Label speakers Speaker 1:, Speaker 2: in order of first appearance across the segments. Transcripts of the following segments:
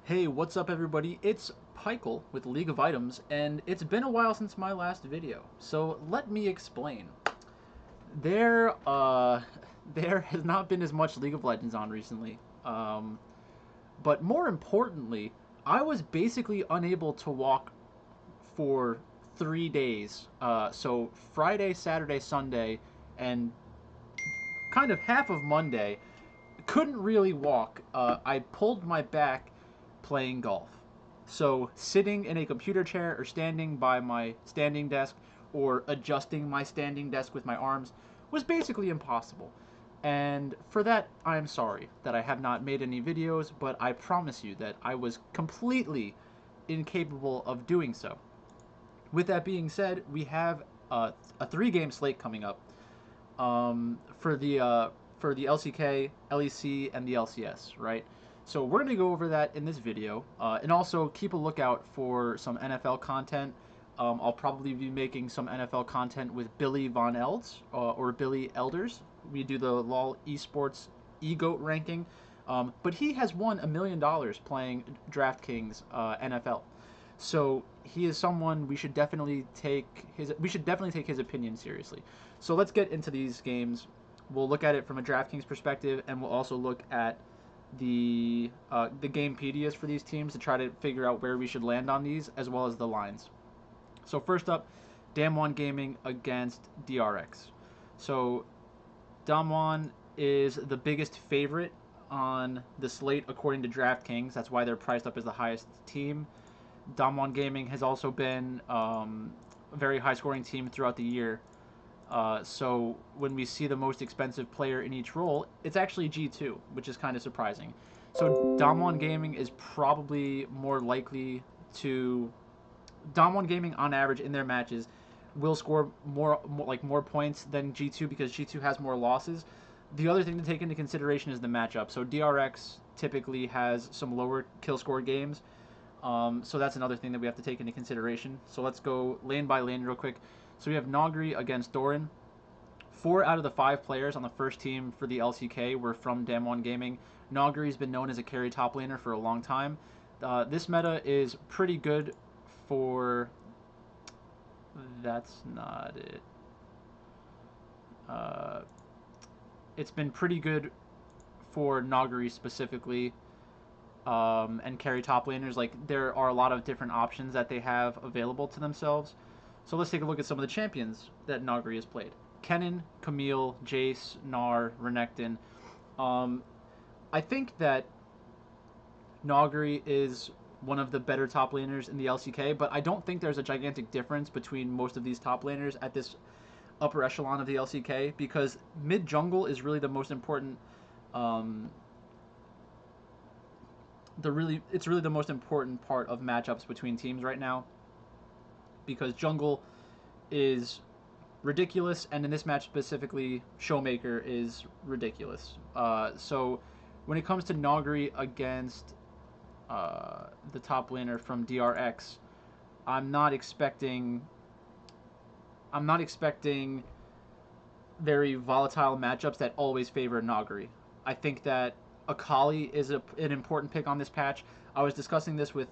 Speaker 1: Hey, what's up everybody? It's Pichael with League of Items, and it's been a while since my last video. So let me explain. There, uh, there has not been as much League of Legends on recently. But more importantly, I was basically unable to walk for 3 days. So Friday, Saturday, Sunday, and kind of half of Monday, couldn't really walk. I pulled my back playing golf. So sitting in a computer chair or standing by my standing desk or adjusting my standing desk with my arms was basically impossible. And for that, I'm sorry that I have not made any videos, but I promise you that I was completely incapable of doing so. With that being said, we have a three-game slate coming up for the LCK, LEC, and the LCS, right? So we're going to go over that in this video, and also keep a lookout for some NFL content. I'll probably be making some NFL content with Billy Von Elds or Billy Elders. We do the LOL esports EGOAT ranking, but he has won $1 million playing DraftKings NFL. So he is someone we should definitely take his opinion seriously. So let's get into these games. We'll look at it from a DraftKings perspective, and we'll also look at the Gamepedias for these teams to try to figure out where we should land on these, as well as the lines. So first up, Damwon Gaming against DRX. So Damwon is the biggest favorite on the slate according to DraftKings. That's why they're priced up as the highest team. Damwon Gaming has also been a very high-scoring team throughout the year. So when we see the most expensive player in each role, it's actually G2, which is kind of surprising. So Damwon Gaming is probably more likely to... Damwon Gaming, on average, in their matches, will score more points than G2 because G2 has more losses. The other thing to take into consideration is the matchup. So DRX typically has some lower kill score games. So that's another thing that we have to take into consideration. So let's go lane by lane real quick. So we have Nogri against Doran. 4 out of the 5 players on the first team for the LCK were from Damwon Gaming. Nogri's been known as a carry top laner for a long time. This meta is pretty good for... That's not it. It's been pretty good for Nogri specifically. And carry top laners. Like, there are a lot of different options that they have available to themselves. So let's take a look at some of the champions that Nogri has played. Kennen, Camille, Jace, Gnar, Renekton. I think that Nogri is one of the better top laners in the LCK, but I don't think there's a gigantic difference between most of these top laners at this upper echelon of the LCK, because mid jungle is really the most important it's really the most important part of matchups between teams right now, because jungle is ridiculous, and in this match specifically, Showmaker is ridiculous. So when it comes to Nogri against the top laner from DRX, I'm not expecting very volatile matchups that always favor Nogri. I think that Akali is an important pick on this patch. I was discussing this with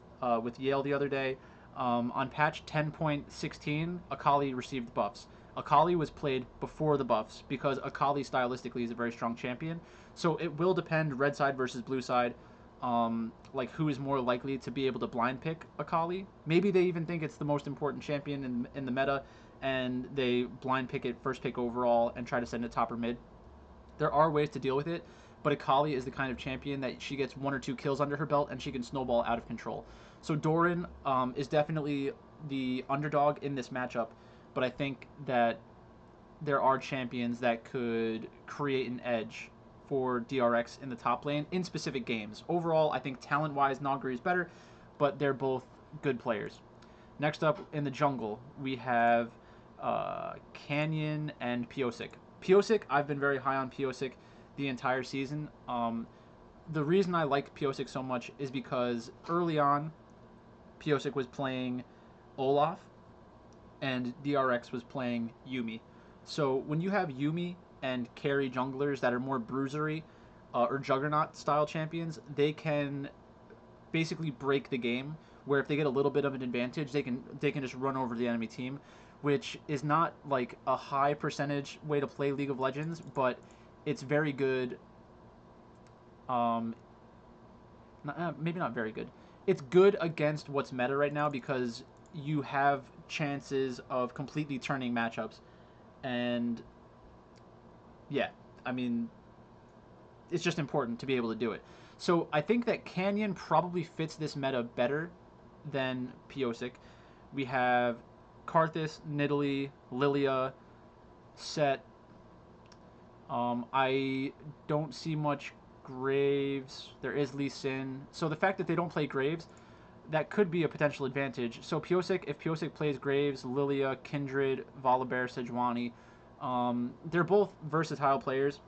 Speaker 1: Yale the other day. On patch 10.16, Akali received buffs. Akali was played before the buffs because Akali stylistically is a very strong champion. So it will depend red side versus blue side, like who is more likely to be able to blind pick Akali. Maybe they even think it's the most important champion in the meta, and they blind pick it first pick overall and try to send it top or mid. There are ways to deal with it, but Akali is the kind of champion that she gets 1 or 2 kills under her belt and she can snowball out of control. So Doran is definitely the underdog in this matchup, but I think that there are champions that could create an edge for DRX in the top lane in specific games. Overall, I think talent-wise, Nogri is better, but they're both good players. Next up in the jungle, we have Canyon and Piosik. Piosik, I've been very high on Piosik the entire season. The reason I like Piosik so much is because early on, Piosik was playing Olaf, and DRX was playing Yuumi. So when you have Yuumi and carry junglers that are more bruisery or juggernaut style champions, they can basically break the game. Where if they get a little bit of an advantage, they can just run over the enemy team, which is not like a high percentage way to play League of Legends, but it's very good. Um, maybe not very good. It's good against what's meta right now because you have chances of completely turning matchups, and yeah, I mean, it's just important to be able to do it. So I think that Canyon probably fits this meta better than Piosic. We have Karthus, Nidalee, Lilia, Set. I don't see much Graves. There is Lee Sin. So the fact that they don't play Graves, that could be a potential advantage. So Piosic, if Piosic plays Graves, Lilia, Kindred, Volibear, Sejuani, they're both versatile players.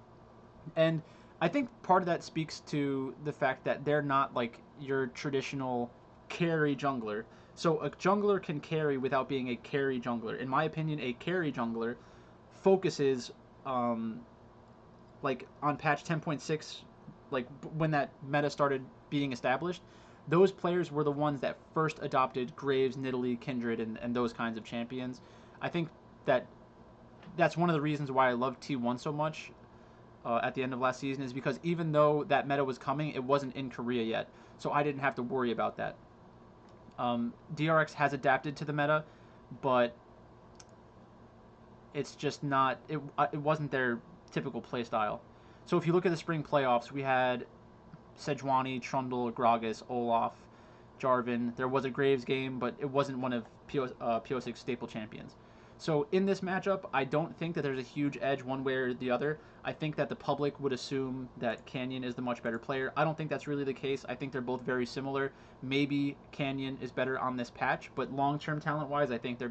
Speaker 1: And I think part of that speaks to the fact that they're not like your traditional carry jungler. So a jungler can carry without being a carry jungler. In my opinion, a carry jungler focuses um, like on patch 10.6, like when that meta started being established. Those players were the ones that first adopted Graves, Nidalee, Kindred, and those kinds of champions. I think that that's one of the reasons why I love T1 so much at the end of last season is because even though that meta was coming, it wasn't in Korea yet, so I didn't have to worry about that. DRX has adapted to the meta, but it's just not it wasn't their typical play style. So if you look at the spring playoffs, we had Sejuani, Trundle, Gragas, Olaf, Jarvan. There was a Graves game, but it wasn't one of PO6 staple champions. So in this matchup, I don't think that there's a huge edge one way or the other. I think that the public would assume that Canyon is the much better player. I don't think that's really the case. I think they're both very similar. Maybe Canyon is better on this patch, but long-term talent-wise, uh, I think they're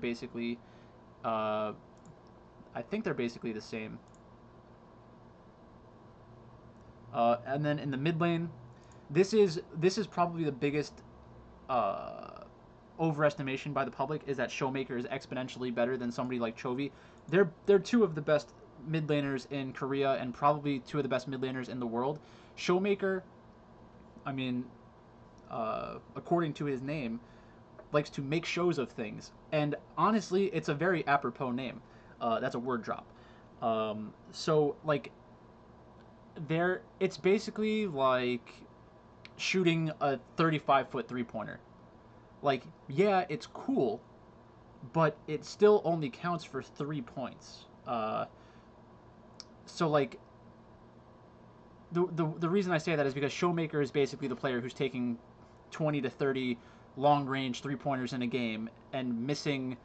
Speaker 1: basically the same. And then in the mid lane, this is probably the biggest uh, overestimation by the public is that Showmaker is exponentially better than somebody like Chovy. They're two of the best mid laners in Korea and probably two of the best mid laners in the world. Showmaker, I mean, according to his name, likes to make shows of things, and honestly, it's a very apropos name. That's a word drop. So like there, it's basically like shooting a 35-foot three-pointer. Like, yeah, it's cool, but it still only counts for 3 points. So like the reason I say that is because Showmaker is basically the player who's taking 20 to 30 long range three pointers in a game and missing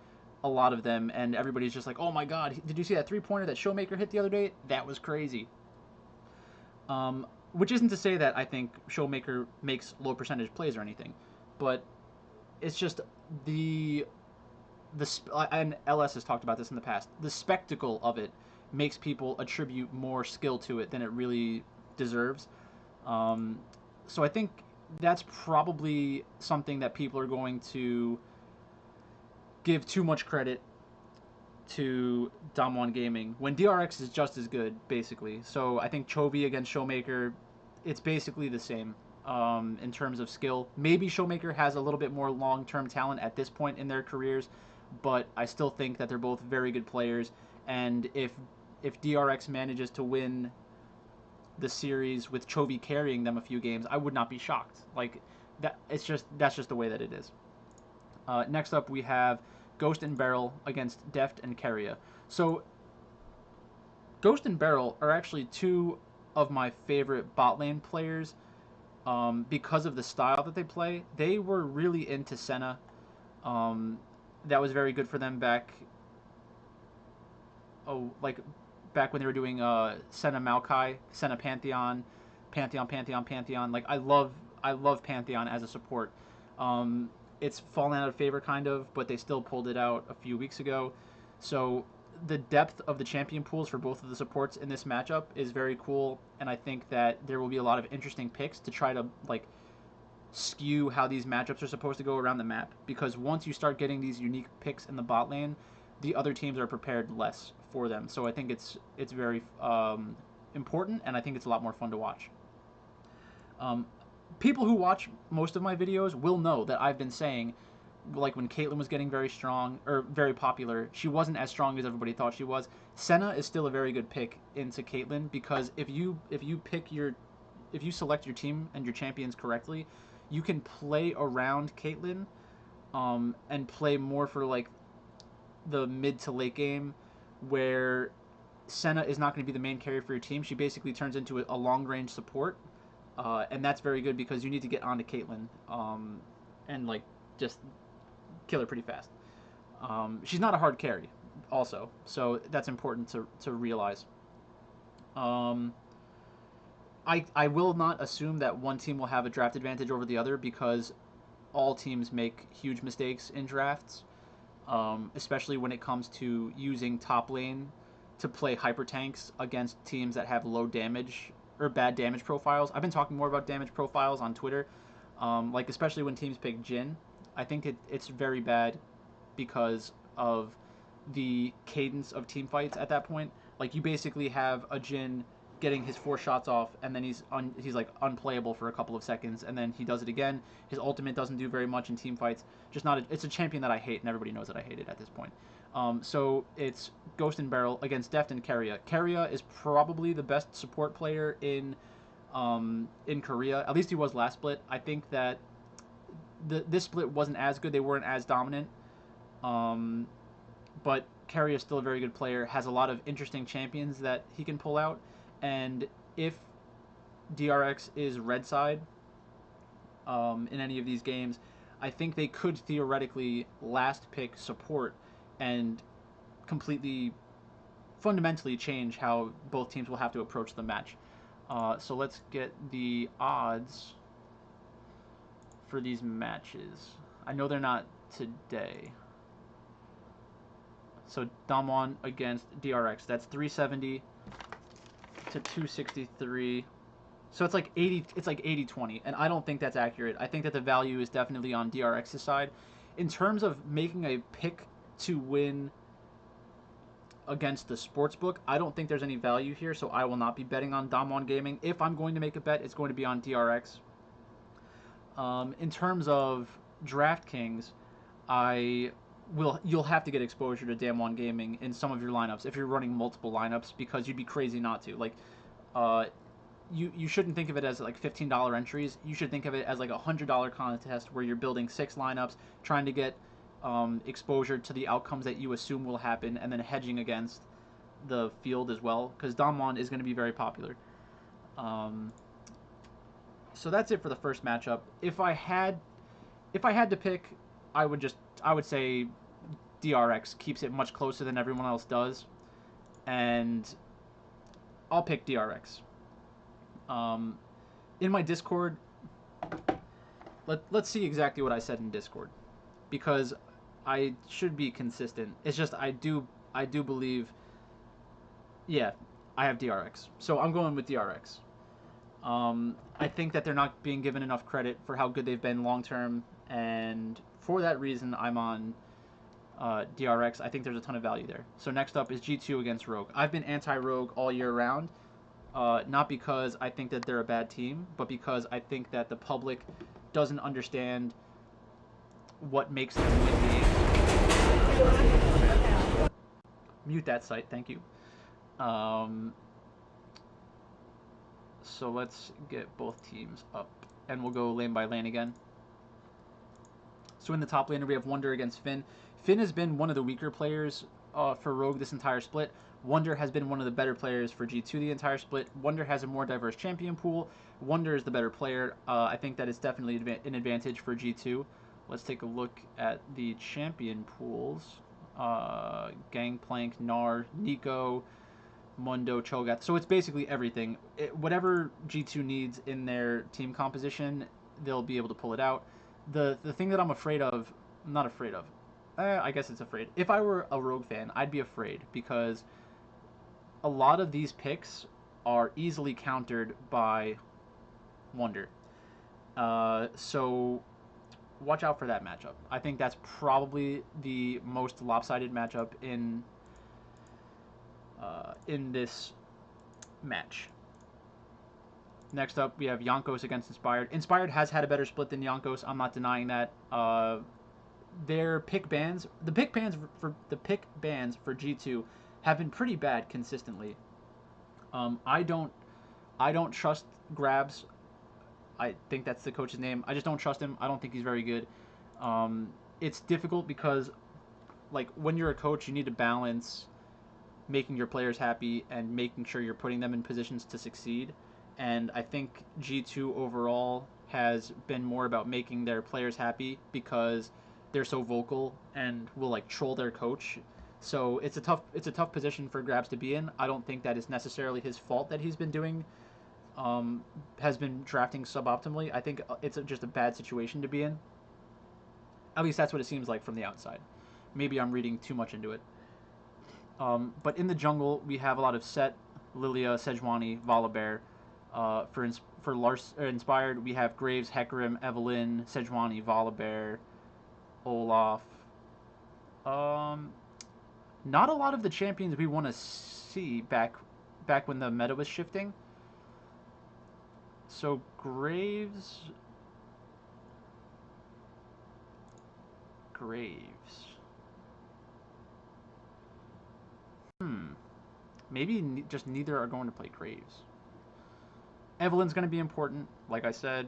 Speaker 1: a lot of them, and everybody's just like, oh my god, did you see that three pointer that Showmaker hit the other day? That was crazy. Which isn't to say that I think Showmaker makes low percentage plays or anything, but it's just the and LS has talked about this in the past. The spectacle of it makes people attribute more skill to it than it really deserves. Um, so I think that's probably something that people are going to give too much credit to Dom1 Gaming when DRX is just as good, basically. So I think Chovy against Showmaker, it's basically the same in terms of skill. Maybe Showmaker has a little bit more long-term talent at this point in their careers, but I still think that they're both very good players. And if DRX manages to win the series with Chovy carrying them a few games, I would not be shocked. Like that, that's just the way that it is. Next up, we have Ghost and Beryl against Deft and Keria. So Ghost and Beryl are actually two of my favorite bot lane players because of the style that they play. They were really into Senna. Um, that was very good for them back. Oh, like back when they were doing Senna Maokai, Senna Pantheon, Pantheon. Like I love Pantheon as a support. It's fallen out of favor kind of, but they still pulled it out a few weeks ago. So the depth of the champion pools for both of the supports in this matchup is very cool, and I think that there will be a lot of interesting picks to try to like skew how these matchups are supposed to go around the map. Because once you start getting these unique picks in the bot lane, the other teams are prepared less for them. So I think it's very important, and I think it's a lot more fun to watch. Um, people who watch most of my videos will know that I've been saying, like when Caitlyn was getting very strong or very popular, she wasn't as strong as everybody thought she was. Senna is still a very good pick into Caitlyn because if you select your team and your champions correctly, you can play around Caitlyn, and play more for like the mid to late game, where Senna is not going to be the main carry for your team. She basically turns into a long range support, and that's very good because you need to get onto Caitlyn, and like just kill her pretty fast. She's not a hard carry, also, so that's important to realize. Um, I will not assume that one team will have a draft advantage over the other because all teams make huge mistakes in drafts, especially when it comes to using top lane to play hyper tanks against teams that have low damage or bad damage profiles. I've been talking more about damage profiles on Twitter, like especially when teams pick Jhin. I think it's very bad because of the cadence of team fights at that point. Like you basically have a Jhin getting his 4 shots off, and then he's like unplayable for a couple of seconds, and then he does it again. His ultimate doesn't do very much in team fights. It's a champion that I hate, and everybody knows that I hate it at this point. So it's Ghost and Barrel against Deft and Keria. Keria is probably the best support player in Korea. At least he was last split. I think that this split wasn't as good. They weren't as dominant. But Keria is still a very good player. Has a lot of interesting champions that he can pull out. And if DRX is red side in any of these games, I think they could theoretically last pick support and completely fundamentally change how both teams will have to approach the match. So let's get the odds for these matches. I know they're not today. So Damwon against DRX. That's 370 to 263. So it's like 80-20, and I don't think that's accurate. I think that the value is definitely on DRX's side. In terms of making a pick to win against the sportsbook, I don't think there's any value here, so I will not be betting on Damwon Gaming. If I'm going to make a bet, it's going to be on DRX. In terms of DraftKings, you'll have to get exposure to Damwon Gaming in some of your lineups if you're running multiple lineups, because you'd be crazy not to. Like, you shouldn't think of it as like $15 entries. You should think of it as like a $100 contest where you're building 6 lineups, trying to get exposure to the outcomes that you assume will happen, and then hedging against the field as well, because Damwon is going to be very popular. So that's it for the first matchup. If I had to pick, I would say DRX keeps it much closer than everyone else does, and I'll pick DRX. In my Discord, let's see exactly what I said in Discord, because I should be consistent. It's just I do believe, yeah, I have DRX, so I'm going with DRX. I think that they're not being given enough credit for how good they've been long term, and for that reason, I'm on DRX. I think there's a ton of value there. So next up is G2 against Rogue. I've been anti-Rogue all year round, not because I think that they're a bad team, but because I think that the public doesn't understand what makes them win games. Mute that site, thank you. So let's get both teams up, and we'll go lane by lane again. So in the top laner, we have Wunder against Finn. Finn has been one of the weaker players for Rogue this entire split. Wunder has been one of the better players for G2 the entire split. Wunder has a more diverse champion pool. Wunder is the better player. I think that is definitely an advantage for G2. Let's take a look at the champion pools. Gangplank, Gnar, Nico, Mundo, Cho'Gath. So it's basically everything. Whatever G2 needs in their team composition, they'll be able to pull it out. The thing that I'm afraid of, not afraid of, I guess it's afraid. If I were a Rogue fan, I'd be afraid, because a lot of these picks are easily countered by Wunder. So watch out for that matchup. I think that's probably the most lopsided matchup in this match. Next up, we have Yonkos against Inspired. Inspired has had a better split than Yonkos. I'm not denying that. Their pick bans, the pick bans for G2 have been pretty bad consistently. I don't trust Grabs. I think that's the coach's name. I just don't trust him. I don't think he's very good. It's difficult because, like, when you're a coach, you need to balance making your players happy and making sure you're putting them in positions to succeed. And I think G2 overall has been more about making their players happy because they're so vocal and will like troll their coach. So it's a tough position for Grabs to be in. I don't think that is necessarily his fault that he's been doing has been drafting suboptimally. I think it's just a bad situation to be in. At least that's what it seems like from the outside. Maybe I'm reading too much into it. But in the jungle, we have a lot of Set, Lilia, Sejuani, Volibear. Inspired, we have Graves, Hecarim, Evelynn, Sejuani, Volibear, Olaf. Not a lot of the champions we want to see back when the meta was shifting. So Graves. Maybe just neither are going to play Graves. Evelyn's going to be important, like I said.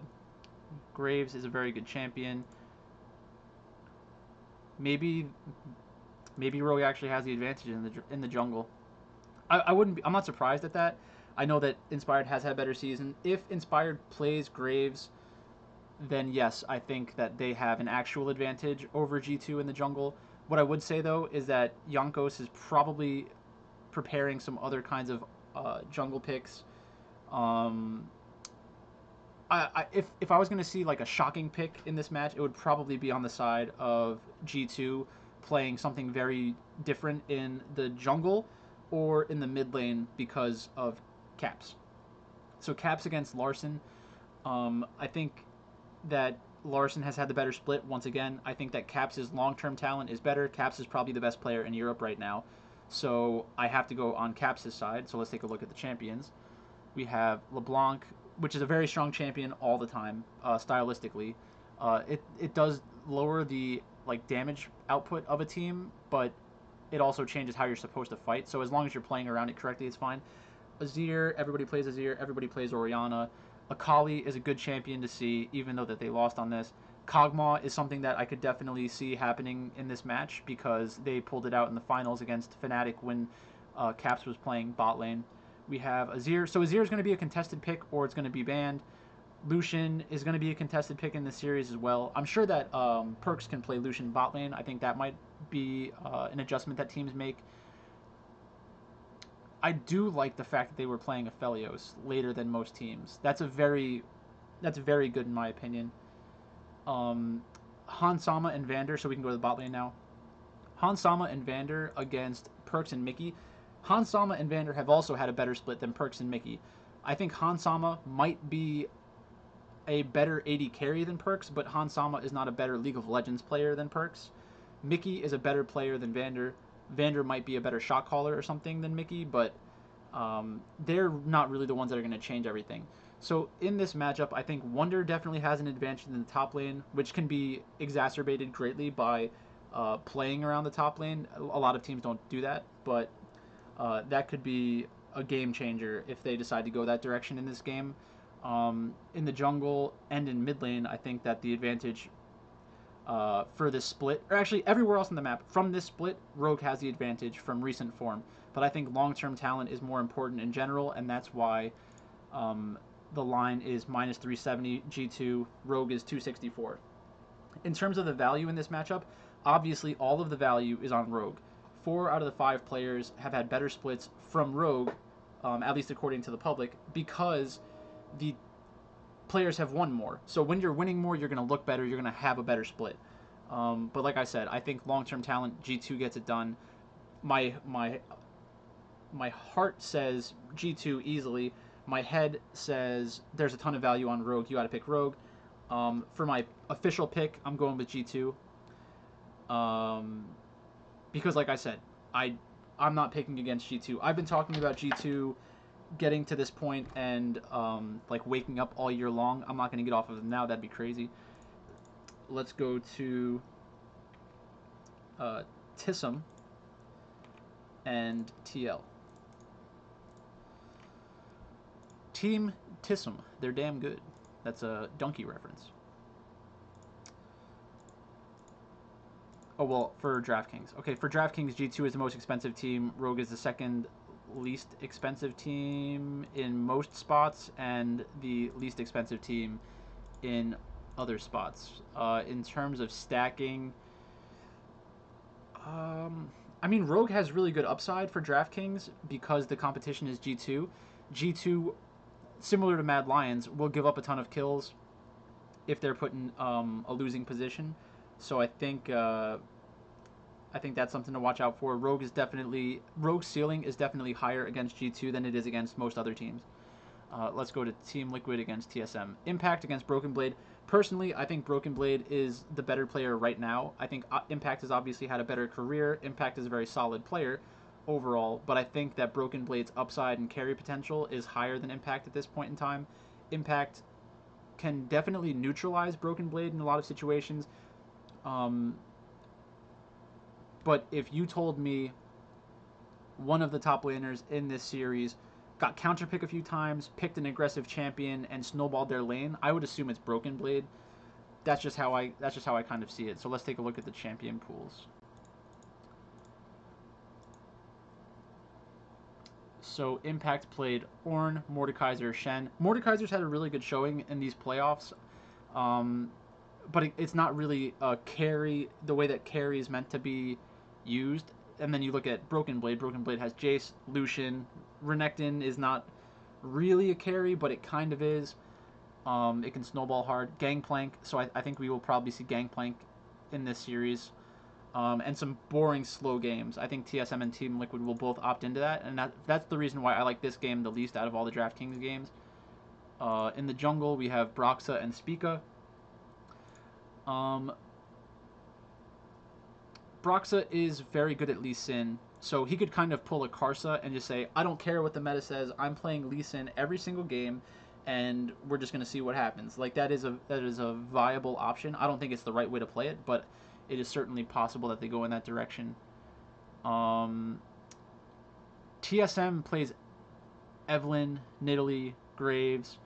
Speaker 1: Graves is a very good champion. Maybe Rogue actually has the advantage in the jungle. I'm not surprised at that. I know that Inspired has had a better season. If Inspired plays Graves, then yes, I think that they have an actual advantage over G2 in the jungle. What I would say though is that Yonkos is probably preparing some other kinds of jungle picks. If I was going to see like a shocking pick in this match, it would probably be on the side of G2 playing something very different in the jungle or in the mid lane because of Caps. So Caps against Larson, I think that Larson has had the better split once again. I think that Caps' long-term talent is better. Caps is probably the best player in Europe right now. So I have to go on Caps' side. So let's take a look at the champions. We have LeBlanc, which is a very strong champion all the time, stylistically. It does lower the like damage output of a team, but it also changes how you're supposed to fight. So as long as you're playing around it correctly, it's fine. Azir, everybody plays Azir, everybody plays Orianna. Akali is a good champion to see, even though that they lost on this. Kog'Maw is something that I could definitely see happening in this match because they pulled it out in the finals against Fnatic when Caps was playing bot lane. We have Azir. So Azir is going to be a contested pick or it's going to be banned. Lucian is going to be a contested pick in this series as well. I'm sure that Perks can play Lucian bot lane. I think that might be an adjustment that teams make. I do like the fact that they were playing Aphelios later than most teams. That's very good in my opinion. Han Sama and Vander, so we can go to the bot lane now. Han Sama and Vander against Perks and Mickey. Han Sama and Vander have also had a better split than Perks and Mickey. I think Han Sama might be a better AD carry than Perks, but Han Sama is not a better League of Legends player than Perks. Mickey is a better player than Vander. Vander might be a better shot caller or something than Mickey, but they're not really the ones that are going to change everything. So in this matchup, I think Wonder definitely has an advantage in the top lane, which can be exacerbated greatly by playing around the top lane. A lot of teams don't do that, but that could be a game changer if they decide to go that direction in this game. In the jungle and in mid lane, I think that the advantage for this split, or actually everywhere else on the map, from this split, Rogue has the advantage from recent form. But I think long-term talent is more important in general, and that's why the line is minus 370 G2, Rogue is 264. In terms of the value in this matchup, obviously all of the value is on Rogue. 4 out of the 5 players have had better splits from Rogue, at least according to the public, because the players have won more. So when you're winning more, you're going to look better, you're going to have a better split. But like I said, I think long-term talent, G2 gets it done. My heart says G2 easily. My head says there's a ton of value on Rogue. You got to pick Rogue. For my official pick, I'm going with G2. Because like I said, I'm not picking against G2. I've been talking about G2 getting to this point and like waking up all year long. I'm not going to get off of them now. That'd be crazy. Let's go to TISM and TL. Team TISM. They're damn good. That's a donkey reference. Oh, well, for DraftKings. Okay, for DraftKings, G2 is the most expensive team. Rogue is the second least expensive team in most spots and the least expensive team in other spots. In terms of stacking, I mean, Rogue has really good upside for DraftKings because the competition is G2. G2, similar to Mad Lions, will give up a ton of kills if they're put in a losing position. So I think that's something to watch out for. Rogue's ceiling is definitely higher against G2 than it is against most other teams. Let's go to Team Liquid against TSM. Impact against Broken Blade. Personally, I think Broken Blade is the better player right now. I think Impact has obviously had a better career. Impact is a very solid player overall, but I think that Broken Blade's upside and carry potential is higher than Impact at this point in time. Impact can definitely neutralize Broken Blade in a lot of situations. But if you told me one of the top laners in this series got counterpick a few times, picked an aggressive champion, and snowballed their lane, I would assume it's Broken Blade. That's just how I kind of see it. So let's take a look at the champion pools. So Impact played Ornn, Mordekaiser, Shen. Mordekaiser's had a really good showing in these playoffs, but it's not really a carry the way that carry is meant to be used. And then you look at Broken Blade. Broken Blade has Jace, Lucian. Renekton is not really a carry, but it kind of is. It can snowball hard. Gangplank. So I think we will probably see Gangplank in this series. And some boring, slow games. I think TSM and Team Liquid will both opt into that. And that's the reason why I like this game the least out of all the DraftKings games. In the jungle, we have Broxa and Spica. Broxa is very good at Lee Sin, so he could kind of pull a Karsa and just say, I don't care what the meta says, I'm playing Lee Sin every single game, and we're just going to see what happens. Like, that is a viable option. I don't think it's the right way to play it, but it is certainly possible that they go in that direction. TSM plays Evelynn, Nidalee, Graves.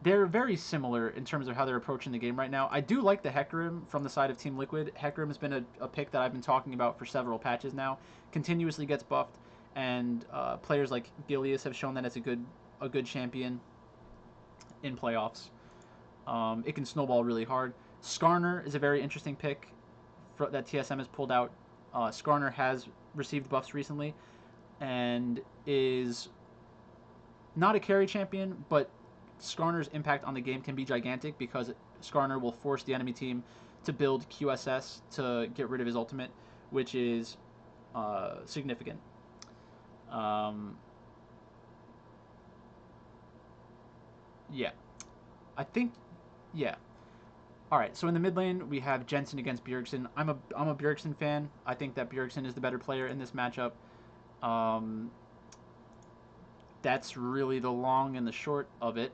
Speaker 1: They're very similar in terms of how they're approaching the game right now. I do like the Hecarim from the side of Team Liquid. Hecarim has been a pick that I've been talking about for several patches now. Continuously gets buffed, and players like Gilius have shown that it's a good champion in playoffs. It can snowball really hard. Skarner is a very interesting pick that TSM has pulled out. Skarner has received buffs recently and is not a carry champion, but Skarner's impact on the game can be gigantic because Skarner will force the enemy team to build QSS to get rid of his ultimate, which is significant. Yeah. I think, yeah. All right, so in the mid lane, we have Jensen against Bjergsen. I'm a Bjergsen fan. I think that Bjergsen is the better player in this matchup. That's really the long and the short of it.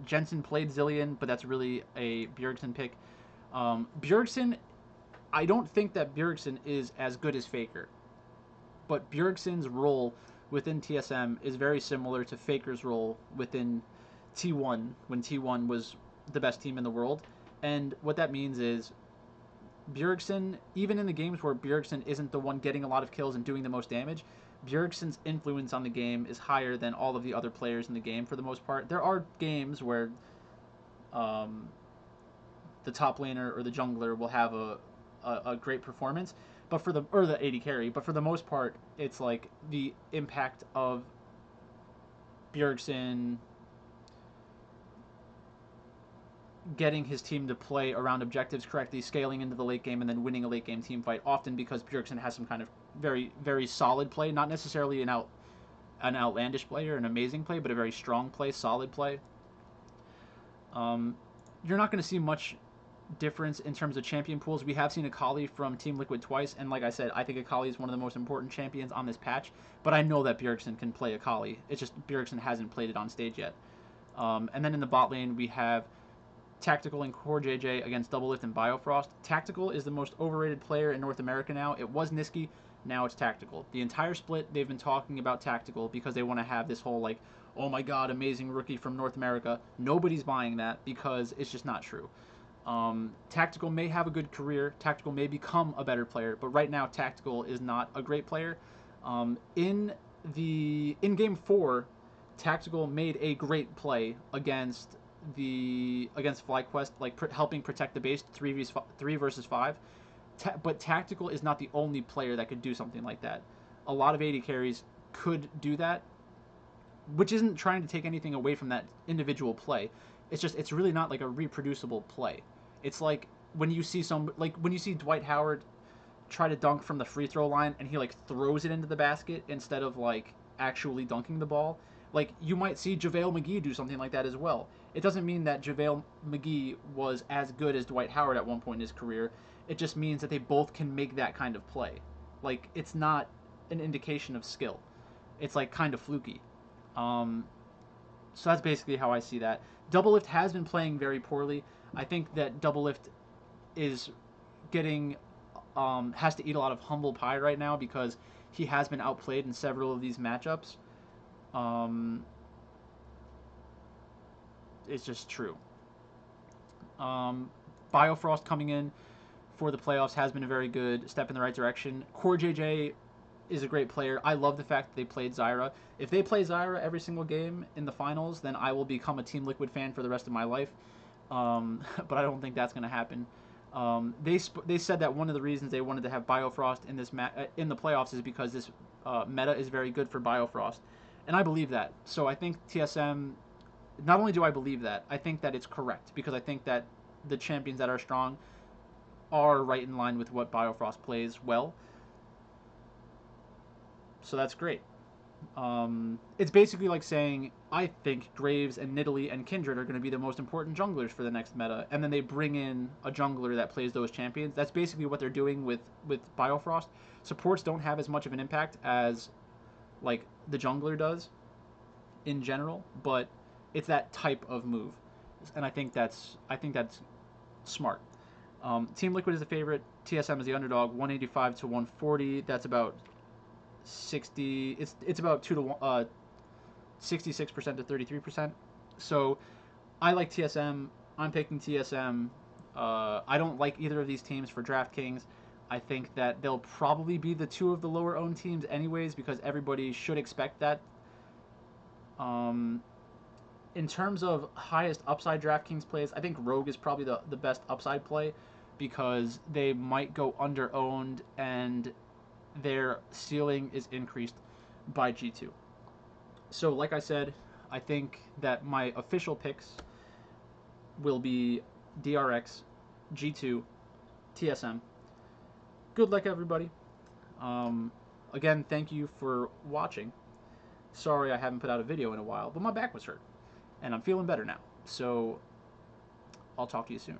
Speaker 1: Jensen played Zilean, but that's really a Bjergsen pick. Bjergsen, I don't think that Bjergsen is as good as Faker, but Bjergsen's role within TSM is very similar to Faker's role within T1 when T1 was the best team in the world. And what that means is Bjergsen, even in the games where Bjergsen isn't the one getting a lot of kills and doing the most damage, Bjergsen's influence on the game is higher than all of the other players in the game for the most part. There are games where the top laner or the jungler will have a great performance, but or the AD carry, but for the most part, it's like the impact of Bjergsen getting his team to play around objectives correctly, scaling into the late game, and then winning a late game team fight, often because Bjergsen has some kind of very, very solid play, not necessarily an outlandish play or an amazing play, but a very strong play, solid play. You're not going to see much difference in terms of champion pools. We have seen Akali from Team Liquid twice, and like I said, I think Akali is one of the most important champions on this patch. But I know that Bjergsen can play Akali. It's just Bjergsen hasn't played it on stage yet. And then in the bot lane, we have Tactical and Core JJ against Doublelift and Biofrost. Tactical is the most overrated player in North America now. It was Niski, now it's Tactical. The entire split, they've been talking about Tactical because they want to have this whole, like, oh my god, amazing rookie from North America. Nobody's buying that because it's just not true. Tactical may have a good career. Tactical may become a better player, but right now Tactical is not a great player. In game 4, Tactical made a great play against FlyQuest, like helping protect the base 3 versus 5. But Tactical is not the only player that could do something like that. A lot of AD carries could do that, which isn't trying to take anything away from that individual play. It's really not like a reproducible play. It's like when you see Dwight Howard try to dunk from the free throw line and he like throws it into the basket instead of like actually dunking the ball. Like you might see JaVale McGee do something like that as well. It doesn't mean that JaVale McGee was as good as Dwight Howard at one point in his career. It just means that they both can make that kind of play. Like it's not an indication of skill. It's like kind of fluky. So that's basically how I see that. Doublelift has been playing very poorly. I think that Doublelift is getting has to eat a lot of humble pie right now because he has been outplayed in several of these matchups. It's just true. Biofrost coming in for the playoffs has been a very good step in the right direction. Core JJ is a great player. I love the fact that they played Zyra. If they play Zyra every single game in the finals, then I will become a Team Liquid fan for the rest of my life. But I don't think that's going to happen. They said that one of the reasons they wanted to have Biofrost in in the playoffs is because this meta is very good for Biofrost, and I believe that. So I think TSM. Not only do I believe that, I think that it's correct because I think that the champions that are strong are right in line with what Biofrost plays well. So that's great. It's basically like saying, I think Graves and Nidalee and Kindred are going to be the most important junglers for the next meta, and then they bring in a jungler that plays those champions. That's basically what they're doing with Biofrost. Supports don't have as much of an impact as like the jungler does in general, but it's that type of move, and I think that's smart. Team Liquid is the favorite. TSM is the underdog, 185 to 140. That's about 60. It's about 66% to 33%. So I like TSM. I'm picking TSM. I don't like either of these teams for DraftKings. I think that they'll probably be the two of the lower owned teams anyways because everybody should expect that. In terms of highest upside DraftKings plays, I think Rogue is probably the best upside play because they might go under owned and their ceiling is increased by G2. So like I said, I think that my official picks will be DRX, G2, TSM. Good luck, everybody. Again, thank you for watching. Sorry I haven't put out a video in a while, but my back was hurt, and I'm feeling better now. So I'll talk to you soon.